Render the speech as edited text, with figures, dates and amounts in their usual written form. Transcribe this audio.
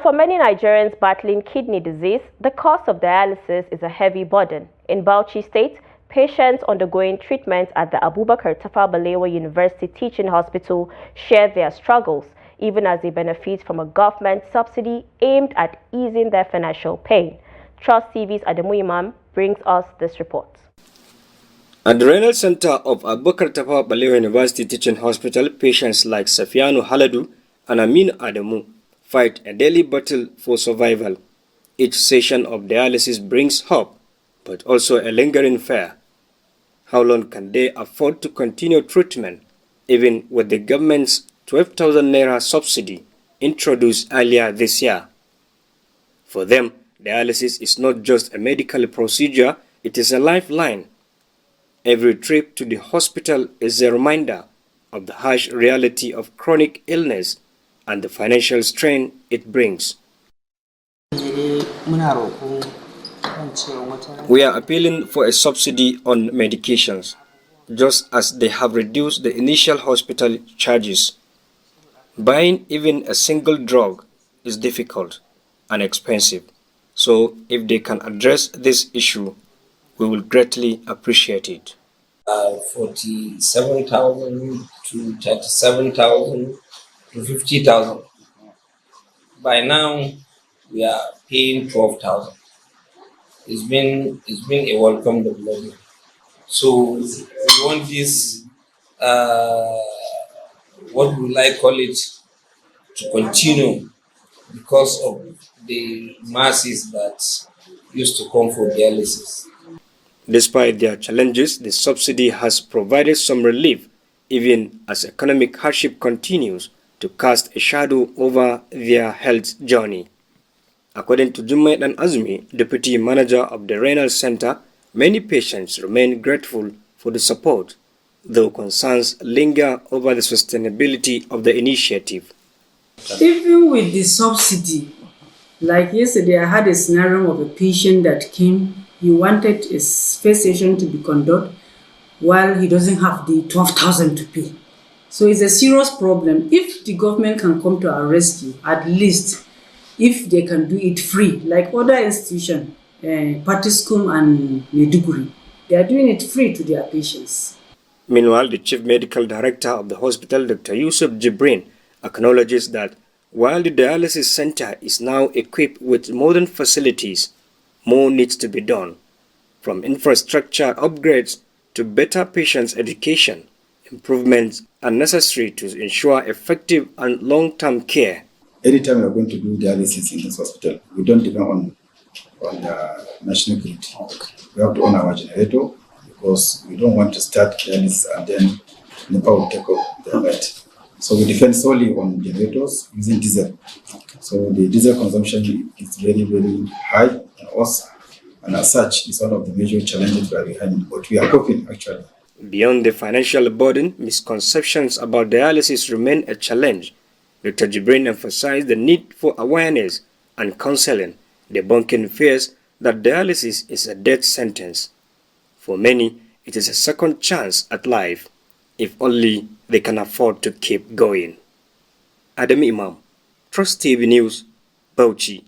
Now, for many Nigerians battling kidney disease, the cost of dialysis is a heavy burden. In Bauchi State, patients undergoing treatment at the Abubakar Tafawa Balewa University Teaching Hospital share their struggles, even as they benefit from a government subsidy aimed at easing their financial pain. Trust TV's Adamu Imam brings us this report. At the renal center of Abubakar Tafawa Balewa University Teaching Hospital, patients like Safiano Haladu and Amin Adamu fight a daily battle for survival. Each session of dialysis brings hope, but also a lingering fear. How long can they afford to continue treatment, even with the government's 12,000 naira subsidy introduced earlier this year? For them, dialysis is not just a medical procedure, it is a lifeline. Every trip to the hospital is a reminder of the harsh reality of chronic illness and the financial strain it brings. We are appealing for a subsidy on medications, just as they have reduced the initial hospital charges. Buying even a single drug is difficult and expensive, so if they can address this issue, we will greatly appreciate it. 47,000 to 37,000 to 50,000. By now, we are paying 12,000. It's been a welcome development. So we want this, what we like call it, to continue because of the masses that used to come for dialysis. Despite their challenges, the subsidy has provided some relief, even as economic hardship continues to cast a shadow over their health journey. According to Jummai and Azumi, Deputy Manager of the Renal Center, many patients remain grateful for the support, though concerns linger over the sustainability of the initiative. Even with the subsidy, like yesterday I had a scenario of a patient that came. He wanted his first session to be conducted while he doesn't have the 12,000 to pay. So it's a serious problem. If the government can come to our rescue, at least if they can do it free, like other institutions, Patiskum and Meduguri, they are doing it free to their patients. Meanwhile, the Chief Medical Director of the hospital, Dr. Yusuf Jibrin, acknowledges that while the dialysis center is now equipped with modern facilities, more needs to be done, from infrastructure upgrades to better patients' education. Improvements are necessary to ensure effective and long-term care. Anytime we are going to do dialysis in this hospital, we don't depend on the national grid. We have to own our generator because we don't want to start dialysis and then NEPA will take up the rate. So we depend solely on generators using diesel. So the diesel consumption is very, very high. And as such, it's one of the major challenges we are behind, but we are coping actually. Beyond the financial burden, misconceptions about dialysis remain a challenge. Dr. Jibrin emphasized the need for awareness and counseling, debunking fears that dialysis is a death sentence. For many, it is a second chance at life, if only they can afford to keep going. Adamu Imam, Trust TV News, Bauchi.